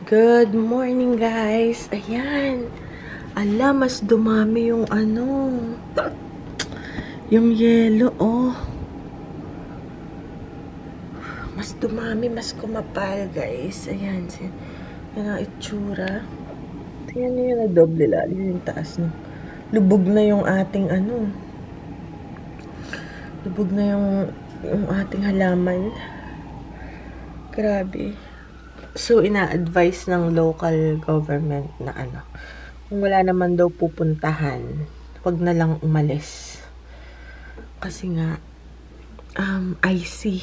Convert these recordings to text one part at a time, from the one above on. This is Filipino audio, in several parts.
Good morning, guys. Ayan. Ala, mas dumami yung yung yelo, oh. Mas dumami, mas kumapal, guys. Ayan. Yan ang itsura. Tingnan nyo yung doble lalim yung taas, no? Lubog na yung ating lubog na yung ating halaman. Grabe. So, ina-advise ng local government na kung wala naman daw pupuntahan, wag na lang umalis. Kasi nga, icy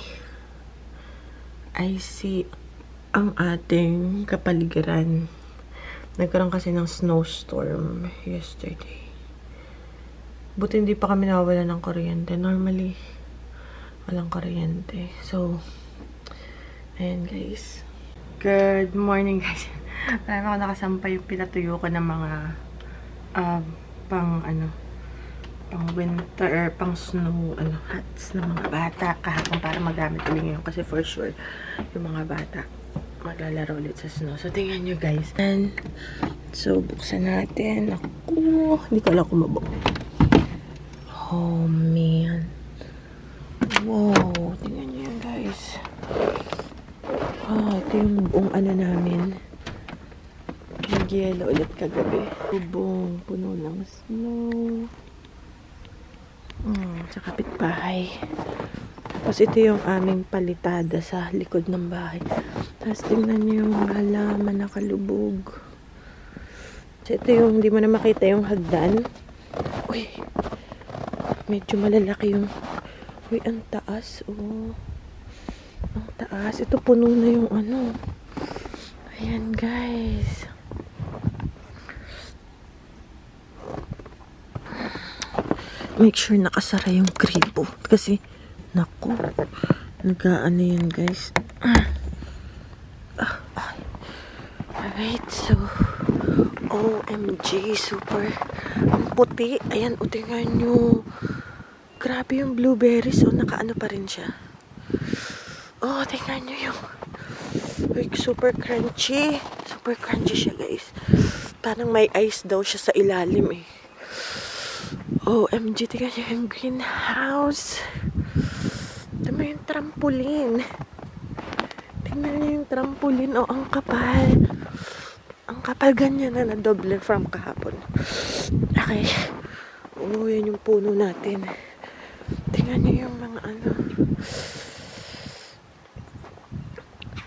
ang ating kapaligiran. Nagkaroon kasi ng snowstorm yesterday. Buti hindi pa kami nawawala ng kuryente. Normally, walang kuryente. So, ayan guys. Good morning, guys. Marami ako nakasampay yung pinatuyo ko ng mga pang winter, pang snow hats ng mga bata kahapon para magamit ulit ngayon kasi for sure yung mga bata maglalaro ulit sa snow. So tingnan nyo, guys. And so buksan natin. Ako, hindi ko alam kung mabuo. Oh man, wow, tingnan nyo yan, guys. Ito yung buong namin. Nag-yelo ulit kagabi. Bubong, puno ng snow. Sa kapitbahay. Tapos ito yung aming palitada sa likod ng bahay. Tapos tingnan nyo yung halaman nakalubog. So ito yung hindi mo na makita yung hagdan. Uy, medyo malalaki yung ang taas. Oh, ang taas. Ito puno na yung Ayan, guys. Make sure nakasara yung kribo. Kasi, naku, nag-aano yan, guys. Alright, so, OMG, super. Ang puti. Ayan, tingnan nyo. Grabe yung blueberries. So, nakaano pa rin siya. Oh, tingnan nyo yung super crunchy. Super crunchy siya, guys. Parang may ice daw siya sa ilalim, eh. OMG, tingnan nyo yung greenhouse. Tingnan mo yung trampoline. Tingnan nyo yung trampoline. Oh, ang kapal. Ang kapal ganyan na doble from kahapon. Okay. Oh, yan yung puno natin. Tingnan nyo yung mga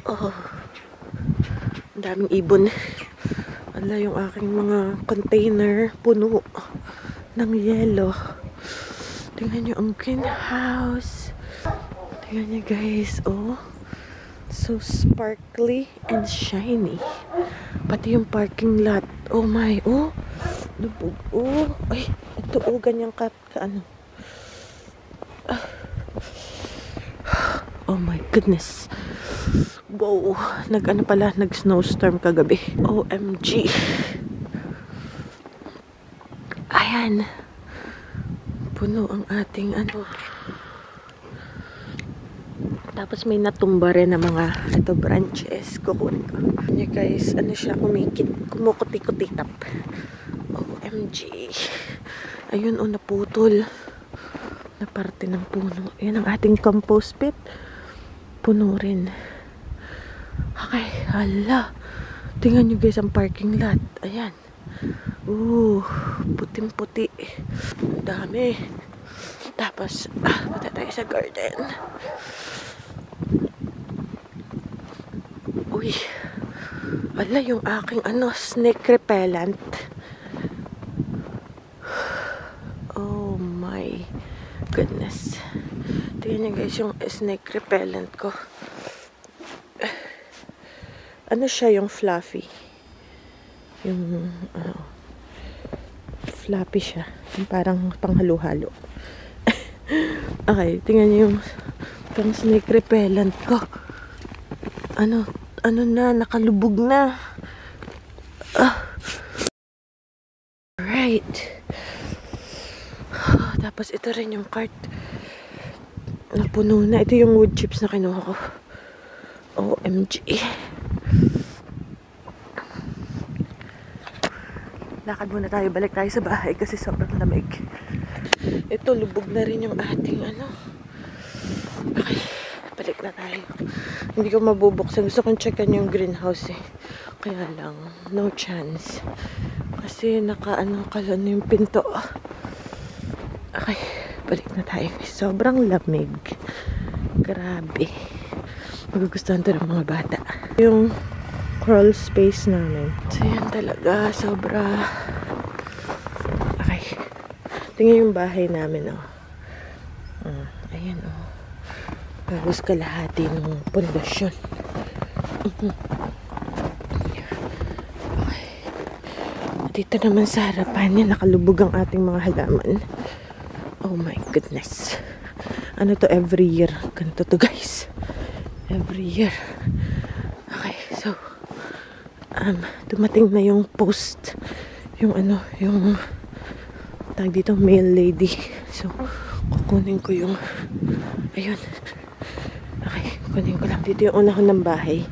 Oh, ang daming ibon. Ala, yung aking mga container puno ng yelo. Tingnan nyo ang greenhouse. Tingnan nyo, guys. Oh, so sparkly and shiny. Pati yung parking lot. Oh my, oh, lubog. Oh, ay, ito, oh, ganyang oh my goodness. Wow, nag-snowstorm kagabi. OMG. Ayan. Puno ang ating Tapos may natumba rin na mga branches. Kukunin ko. Ayan, guys, siya, kumukuti-kutitap. OMG. Ayun, naputol. Na parte ng puno. Ayan ang ating compost pit. Puno rin. Okay, hala. Tingnan nyo, guys, ang parking lot. Ayan. Puting-puti. Ang dami. Tapos, punta tayo sa garden. Uy. Wala yung aking snake repellent. Oh my goodness. Tingnan nyo, guys, yung snake repellent ko. Siya yung fluffy. Yung fluffy siya. Yung parang panghalo-halo. Okay, tingnan niyo yung pang snake repellent ko. Nakalubog na. Right. Tapos ito rin yung cart. Napuno na. Ito yung wood chips na kinuha ko. OMG. Lakad muna tayo, balik tayo sa bahay kasi sobrang lamig. Ito, lubog na rin yung ating ano. Okay, balik na tayo. Hindi ko mabubuksan. Gusto kong checkan yung greenhouse eh. Kaya lang, no chance. Kasi kalon yung pinto. Okay, balik na tayo. Sobrang lamig. Grabe. Magugustuhan to ng mga bata. Yung crawl space namin. So yan talaga, sobra. Okay. Tingnan yung bahay namin, oh. Ayan, oh. Bagos kalahati ng pundasyon. Okay. Dito naman sa harapan niya, nakalubog ang ating mga halaman. Oh my goodness. Ano to, every year? Ganito to, guys. Every year. Okay, so dumating na yung post. Yung tag dito, mail lady. So, kukunin ko yung ayun. Okay, kukunin ko lang. Dito yung unahon ng bahay.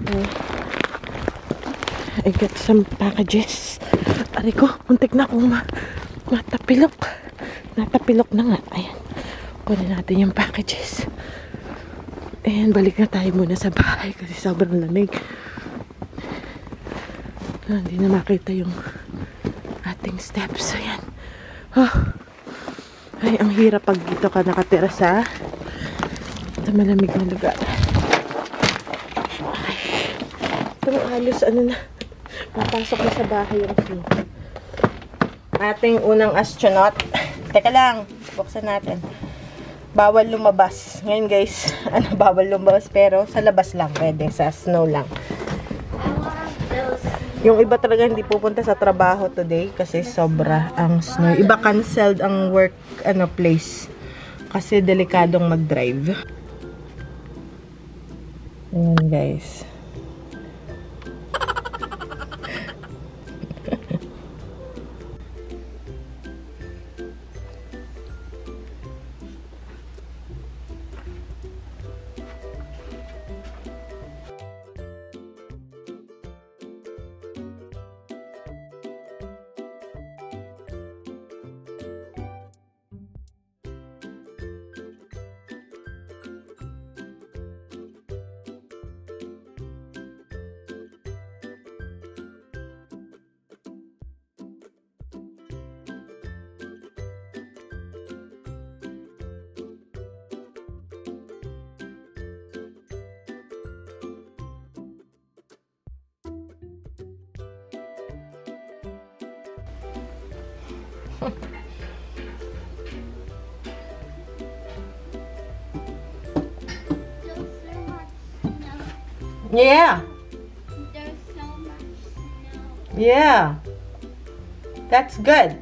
I got some packages. Aray ko, muntik na akong matapilok. Natapilok na nga. Ayan. Kunin natin yung packages. And balik na tayo muna sa bahay kasi sobrang lamig. Hindi na makita yung ating steps. Ayan. Ay, ang hirap pag dito ka nakatira sa malamig na lugar. Ito halos mapasok na sa bahay yung ating unang astronaut. Teka lang, buksan natin. Bawal lumabas. Ngayon guys, bawal lumabas pero sa labas lang pwede, sa snow lang. Yung iba talaga hindi pupunta sa trabaho today kasi sobra ang snow. Iba canceled ang work place kasi delikadong mag-drive. Ayan guys. Yeah. There's so much snow. Yeah. That's good.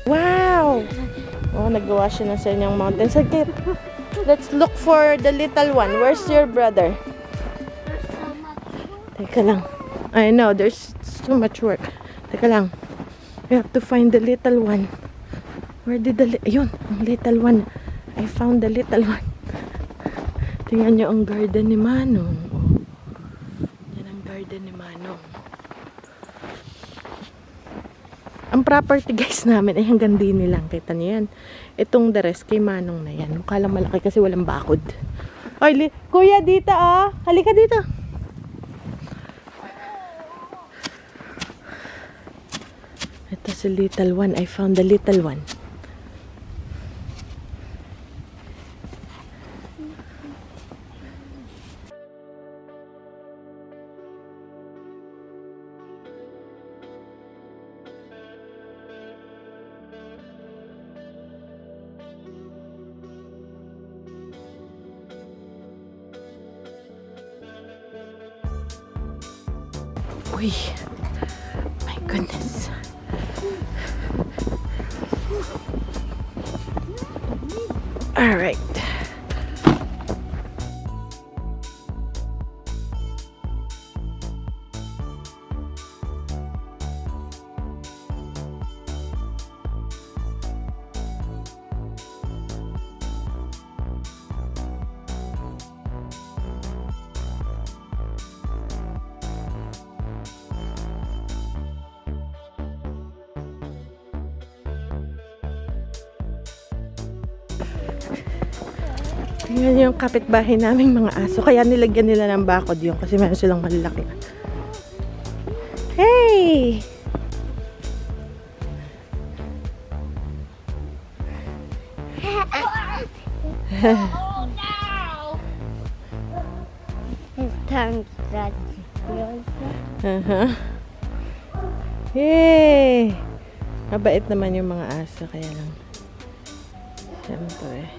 Wow! Oh, nagawa siya ng sanyang mountain. Sige, let's look for the little one. Where's your brother? There's so much work. Teka lang. I know, there's so much work. Teka lang. We have to find the little one. Where did the... Ayun, ang little one. I found the little one. Tingnan nyo ang garden ni Manong. Oh. Yan ang garden ni Manong. Ang property guys namin ay hanggang din lang. Kita niyo yan. Itong the rest kay Manong na yan. Mukha lang malaki kasi walang bakod. Oy, kuya dito oh. Halika dito. Ito si little one. I found the little one. Uy, my goodness. All right. Tingnan yung kapitbahay naming mga aso. Kaya nilagyan nila ng bakod yun kasi meron silang malalaki. Hey! Oh no! His tongue's that Yay! Mabait naman yung mga aso. Kaya lang. Siyempre.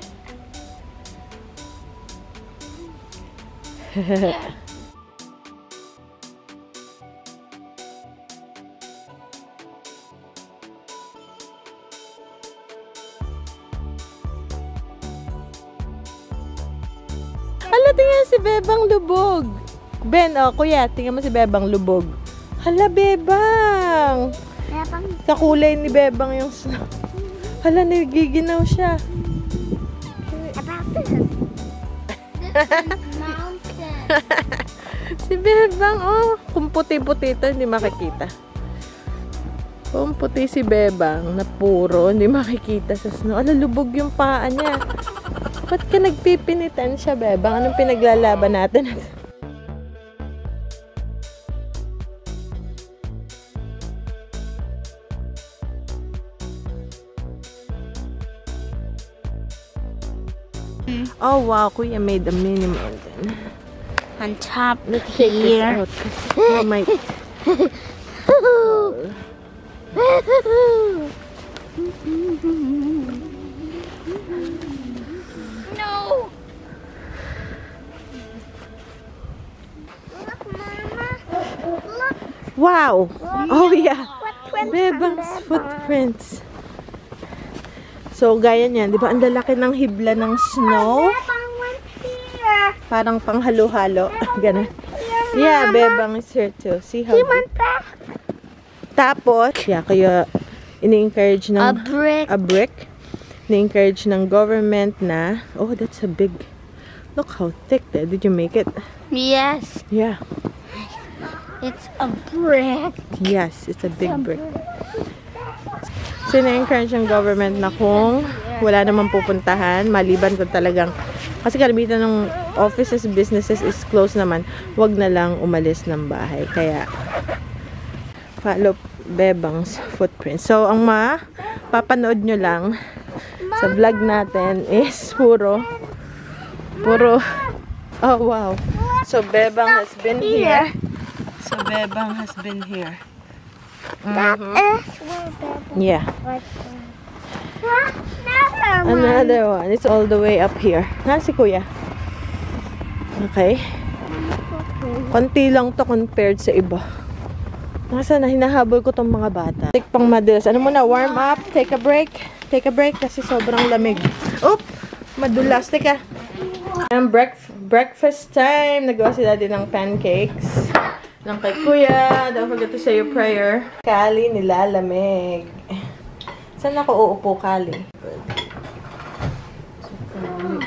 Hala, tingnan si Bebang Lubog. Ben, oh, kuya, tingnan mo si Bebang Lubog. Hala, Bebang. Kakulay ni Bebang yung snow. Hala, nagiginaw siya. About this. This is mountain. Si Bebang, oh. Kung puti-puti ito, hindi makikita. Kung puti si Bebang na puro, hindi makikita sa snow. Ala, lubog yung paa niya. Ba't ka nagpipinitan siya, Bebang? Anong pinaglalaban natin? Oh, wow. Kuya made a mini mountain. On top Let's take this here. out. Oh, my... No! Look, Mama. Look. Wow! Oh, yeah. Footprints Bebang's on footprints. So, gaya niyan. Di ba ang lalaki ng hibla ng snow? Bebang went here. Parang panghalo-halo. Ganun. Here, Yeah, Mama. Bebang is here too. See how... He went back. Tapos, yeah, kaya ini-encourage ng... A brick. A brick. Ini-encourage ng government na... Oh, that's a big... Look how thick that. Did you make it? Yes. Yeah. It's a brick. Yes, it's a big brick. So, ini-encourage ng government na kung wala namang pupuntahan, maliban kung talagang... Kasi karamihan ng offices, businesses is closed naman, wag na lang umalis ng bahay. Kaya, follow Bebang's footprint. So, ang mapapanood nyo lang sa vlog natin is puro, oh wow. So, Bebang has been here. So, Bebang has been here. That is where Bebang Yeah. was. Another one. Another one. It's all the way up here. Si Kuya. Okay. Konti lang to compared sa iba. Nasa na, hinahabol ko tong mga bata. Take pang madulas. Ano muna, warm up, take a break. Take a break kasi sobrang lamig. Oop! Madulas. Teka. Breakfast time. Nagawa si Daddy ng pancakes. Ng kay Kuya. Don't forget to say your prayer. Kali nilalamig. Saan ako uupo, Kali? Good. So, Kali,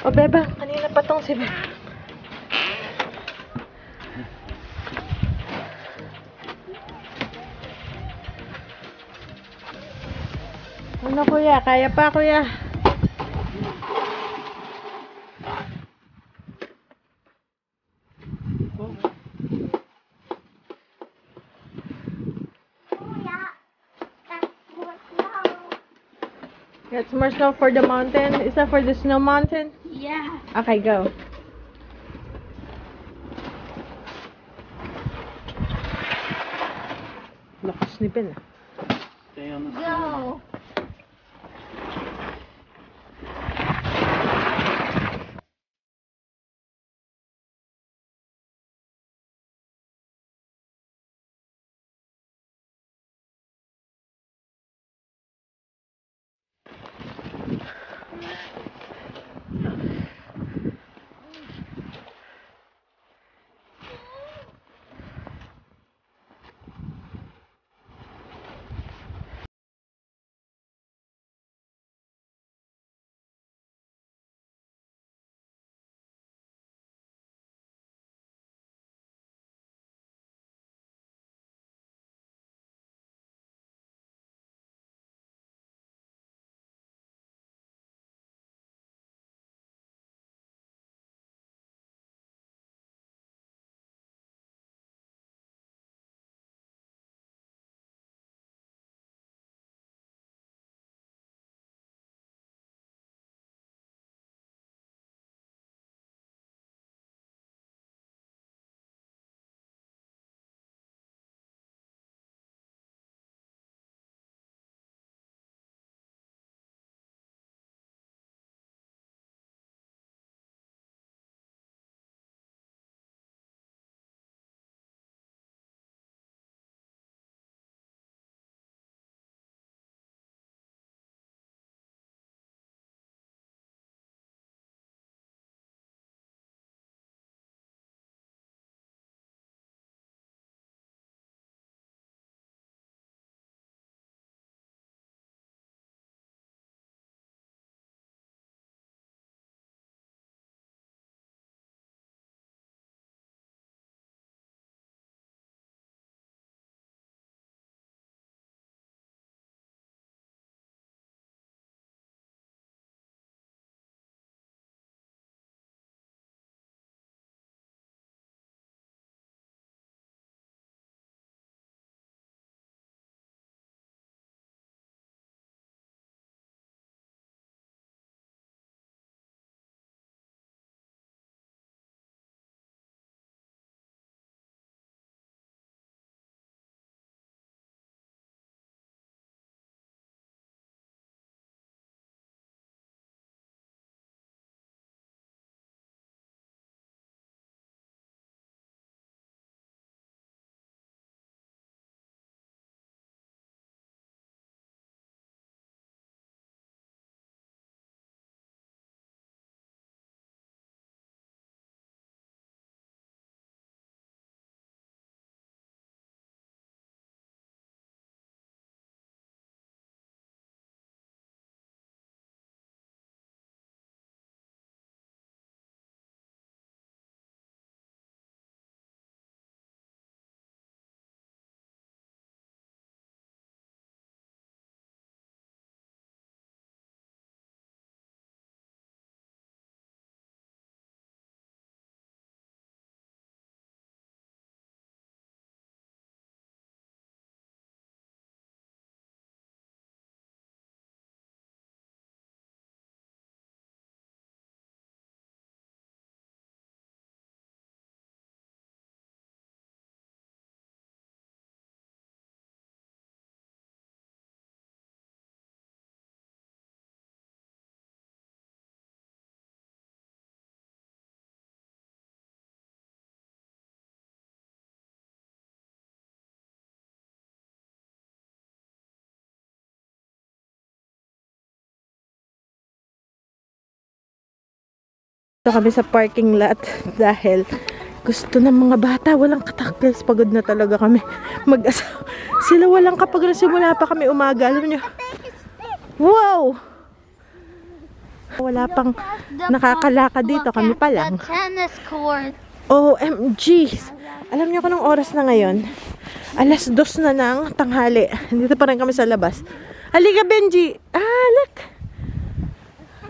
O, Beba, kanina pa tong si Beba. Ano, Kuya? Kaya pa, Kuya? Get some more snow for the mountain. Is that for the snow mountain? Yeah. Okay, go. Lakas ni Ben. Go. Dito kami sa parking lot dahil gusto ng mga bata. Walang katak, guys. Pagod na talaga kami. Mag-asawa. Sila walang kapag simula pa kami umaga. Alam nyo. Wow! Wala pang nakakalakad dito. Kami pa lang. The tennis court. OMG! Alam niyo kung anong oras na ngayon? 2:00 na ng tanghali. Dito pa rin kami sa labas. Halika, Benji! Ah, look!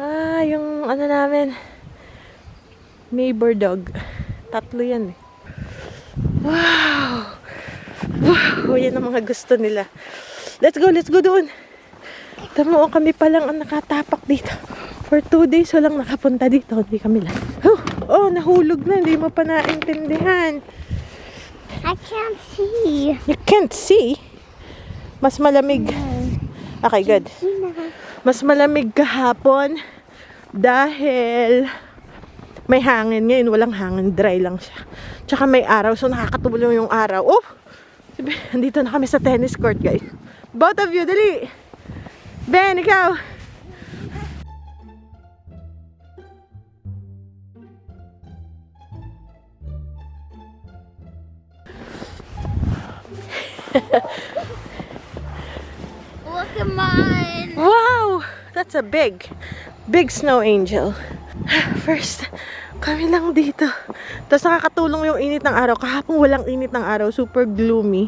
Ah, yung ano namin. Neighbor dog. 3 yan eh. Wow! Wow! Yan ang mga gusto nila. Let's go doon! Tamo, kami pa lang ang nakatapak dito. For 2 days, walang nakapunta dito. Hindi kami lang. Oh, nahulog na. Hindi mo pa naintindihan. I can't see. You can't see? Mas malamig. Okay, good. Mas malamig kahapon dahil may hangin. Ngayon, walang hangin. Dry lang siya. Tsaka may araw. So, nakakatulong yung araw. Oh! Andito na kami sa tennis court, guys. Both of you, dali! Ben, ikaw! Look at mine. Wow! That's a big snow angel. First, kami lang dito. Tapos nakakatulong yung init ng araw. Kahapon walang init ng araw. Super gloomy.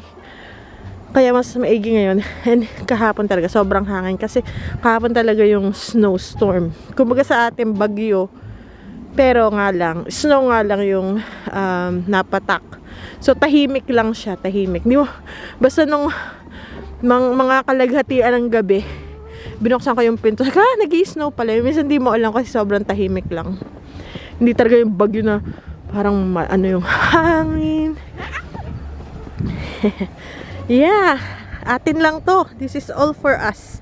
Kaya mas maigi ngayon. And kahapon talaga, sobrang hangin. Kasi kahapon talaga yung snowstorm. Kumbaga sa ating bagyo. Pero nga lang, snow nga lang yung napatak. So tahimik lang siya, tahimik. Di mo, basta nung mga kalaghatian ng gabi, binuksan ko yung pinto. Nag-i-snow pala. Minsan di mo alam kasi sobrang tahimik lang. Hindi talaga yung bagyo na parang ano yung hangin. Yeah, atin lang to. This is all for us.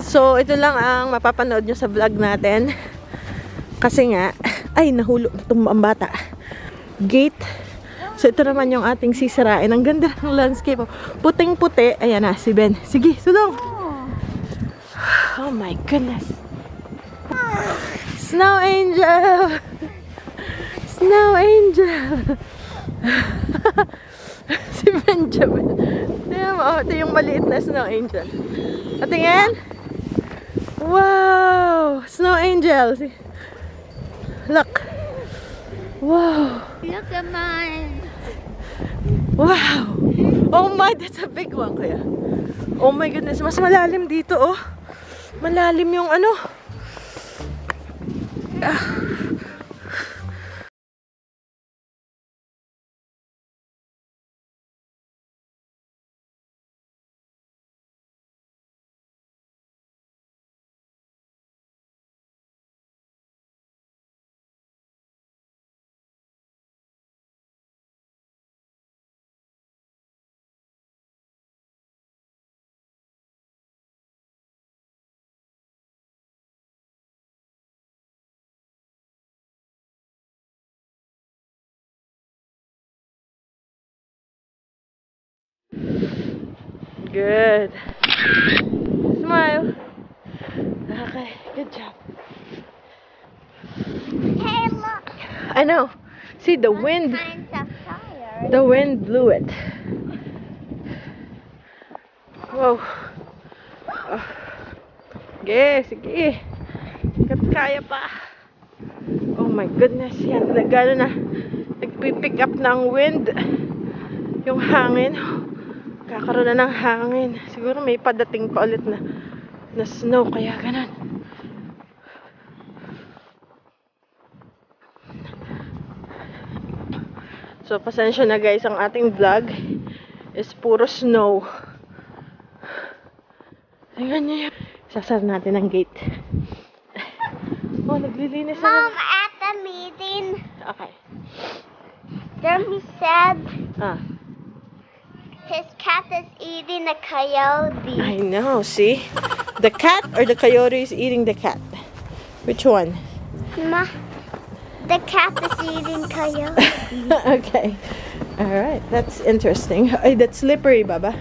So, ito lang ang mapapanood nyo sa vlog natin. Kasi nga, ay, nahulog itong ang bata. Gate. So, ito naman yung ating sisirain. Ang ganda ng landscape. Puting-puti. Ayan na, si Ben. Sige, sulong. Oh my goodness. Snow angel. Snow angel. Si Benjamin. Ito yung maliit na snow angel. Patingin. Wow! Snow angel. Look. Wow. Look at mine. Wow. Oh my, that's a big one kaya. Oh my goodness, mas malalim dito oh. Malalim yung ano. Good. Smile. Okay, good job. Hey, look. I know. See the wind. Kinds of tires. The wind blew it. Wow. Sige, sige. Kaya pa. Oh my goodness. Yan, gano'n na. Nagpipick up ng wind. Yung hangin. Kakaroon na ng hangin. Siguro may padating pa ulit na snow. Kaya ganun. So, pasensya na guys. Ang ating vlog is puro snow. Tingnan nyo yun. Sasar natin ang gate. Oh, naglilinis na. Mom, at the meeting, Okay. Jeremy said his cat is eating a coyote. I know, see? The cat or the coyote is eating the cat? Which one? Ma, the cat is eating coyote. Okay. Alright, that's interesting. Ay, that's slippery, Baba.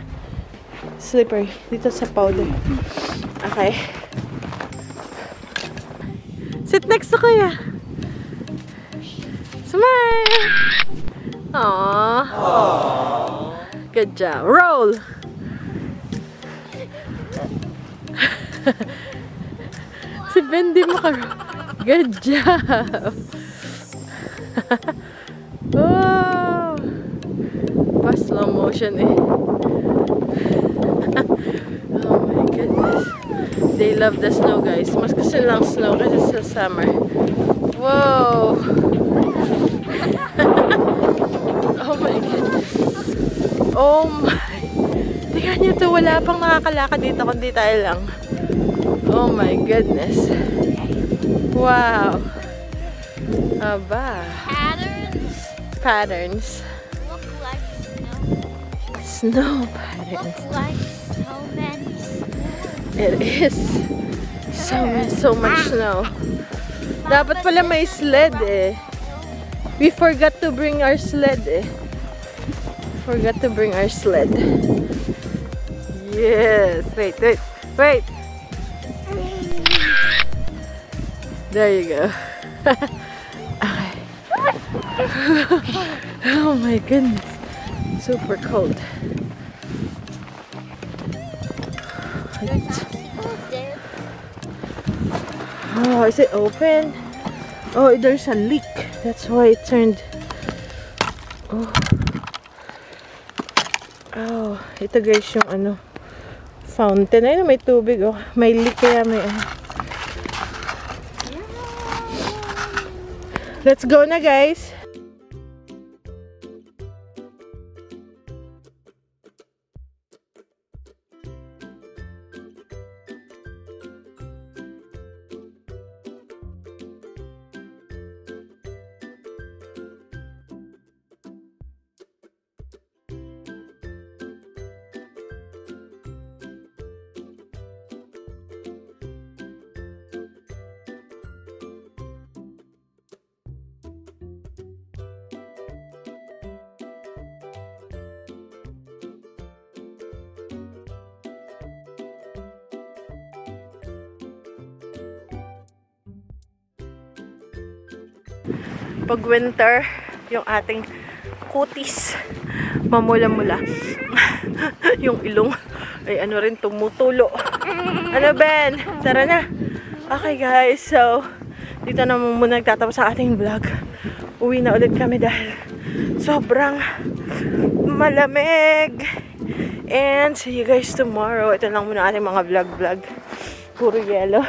Slippery. Dito sa powder. Okay. text ko kuya. Smile! Aww. Good job. Roll! Si Ben di makaroll. Good job! Oh! Pa slow motion eh. Oh my goodness. They love the snow, guys. Mas gusto lang snow kasi sa summer. Whoa! Oh my goodness. Oh my. Tingnan nyo to. Wala pang nakakalakad dito kundi tayo lang. Oh my goodness. Wow. Aba. Patterns. Patterns. Look like snow. Snow patterns. Look like so many snow. It is. So much snow. Dapat pala may sled eh. We forgot to bring our sled eh. Forgot to bring our sled. Yes. Wait. There you go. Okay. Oh my goodness. Super cold. Oh, is it open? Oh, there's a leak. That's why it turned. Oh. Oh, ito guys yung ano, fountain. Ayun, may tubig. Oh, may leak kaya may ano. Let's go na guys. Pag winter, yung ating kutis mamula-mula. Yung ilong ay ano rin tumutulo. Ano Ben? Tara na. Okay guys, so dito na muna nagtatapos ang ating vlog. Uwi na ulit kami dahil sobrang malamig. And see you guys tomorrow. Ito lang muna ating mga vlog. Puro yelo.